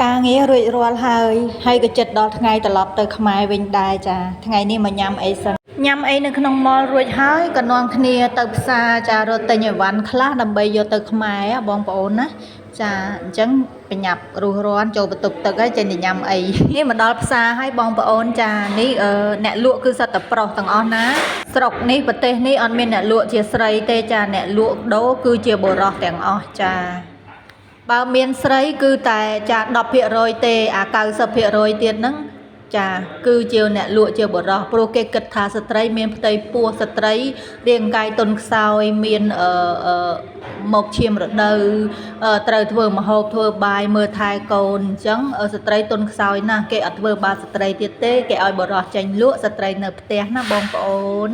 ការងាររួចរាល់ហើយក៏ចិត្តដល់ថ្ងៃត្រឡប់ទៅខ្មែរវិញដែរចាថ្ងៃនេះមកញ៉ាំអីសិនញ៉ាំអីនៅក្នុងម៉លរួចហើយក៏នាំគ្នាទៅផ្សារចារត់ទិញអីវ៉ាន់ខ្លះដើម្បីយកទៅខ្មែរបងប្អូនណាចាអញ្ចឹងបញ្ញាប់រស់រាន់ចូលបន្ទប់ទឹកហើយចេញទៅញ៉ាំអីនេះមកដល់ផ្សារហើយបងប្អូនចានេះអ្នកលក់គឺសត្វតែប្រុសទាំងអស់ណាស្រុកនេះប្រទេសនេះអត់មានអ្នកលក់ជាស្រីទេចាអ្នកលក់ដូរគឺជាបុរសទាំងអស់ចាបើមានស្រីគឺតែចា10%ទេអា90%ទៀតហ្នឹងចាគឺជាអ្នកលក់ជាបុរសព្រោះគេគិតថាស្ត្រីមានផ្ទៃពោះស្ត្រីរាងកាយទន់ខ្សោយមានមកឈាមរដូវត្រូវធ្វើម្ហូបធ្វើបាយមើលថែកូនអញ្ចឹងស្ត្រីទន់ខ្សោយណាស់គេអត់ធ្វើបាបស្ត្រីទៀតទេគេឲ្យបុរសចេញលក់ស្ត្រីនៅផ្ទះណាបងប្អូន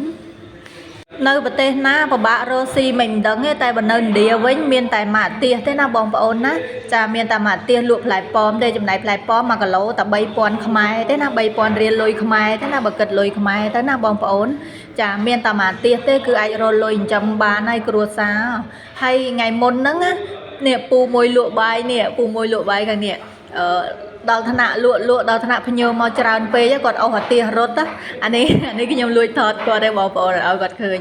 នៅប្រទេសណាពិបាករកស៊ីមិនដឹងទេតែបើនៅឥណ្ឌាវិញមានតែម៉ាក់ទៀសទេណាបងប្អូនណាចាមានតែម៉ាក់ទៀសលក់ផ្លែប៉ោមទេចំណែកផ្លែប៉ោម1គីឡូតែ3000ខ្មែរទេណា3000រៀលលុយខ្មែរទេណាបើគិតលុយខ្មែរទៅណាបងប្អូនចាមានតែម៉ាក់ទៀសទេគឺអាចរកលុយចិញ្ចឹមបានហើយគ្រួសារហើយថ្ងៃមុនហ្នឹងណានេះពូមួយលក់បាយនេះពូមួយលក់បាយខាងនេះដល់ថ្នាក់លក់ដល់ថ្នាក់ភ្ញៀវមកច្រើនពេកគាត់អស់អាទៀសរត់អានេះខ្ញុំលួចថតគាត់ទេបងប្អូនឲ្យគាត់ឃើញ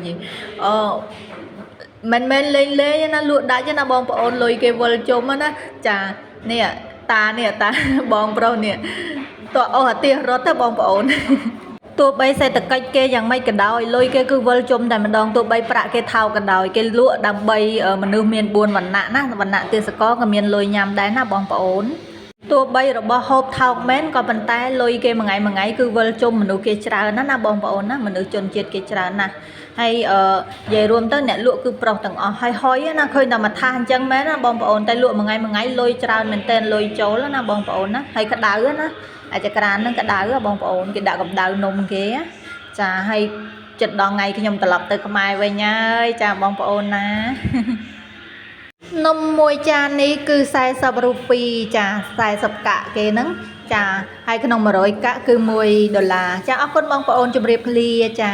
មិនមែនលេងណាលក់ដាច់ណាបងប្អូនលុយគេវិលជុំណាចានេះតាបងប្រុសនេះតើអស់អាទៀសរត់ទេបងប្អូនទោះបីសេដ្ឋកិច្ចគេយ៉ាងម៉េចក៏ដោយលុយគេគឺវិលជុំតែម្ដងទោះបីប្រាក់គេថោកក៏ដោយគេលក់ដើម្បីមនុស្សមាន4វណ្ណៈណាវណ្ណៈទេសកលក៏មានលុយញ៉ាំដែរណាបងប្អូនទោះបីរបស់ហូបថោកមែនក៏ប៉ុន្តែលុយគេមួយថ្ងៃគឺវិលជុំមនុស្សគេច្រើនណាបងប្អូនណាមនុស្សជនជាតិគេច្រើនណាស់ហើយនិយាយរួមទៅអ្នកលក់គឺប្រុសទាំងអស់ហើយហុយណាឃើញតែមួយថាសអញ្ចឹងមែនណាបងប្អូនតែលក់មួយថ្ងៃលុយច្រើនមែនតើលុយចូលណាបងប្អូនណាហើយក្តៅណាអាចក្រានហ្នឹងក្តៅបងប្អូនគេដាក់កម្ដៅនំគេចាហើយចិត្តដល់ថ្ងៃខ្ញុំត្រឡប់ទៅខ្មែរវិញហើយចាបងប្អូនណានំមួយចាននេះគឺ40រូពីចា40កាក់គេហ្នឹងចាហើយក្នុង100កាក់គឺ$1ចាអរគុណបងប្អូនជម្រាបលាចា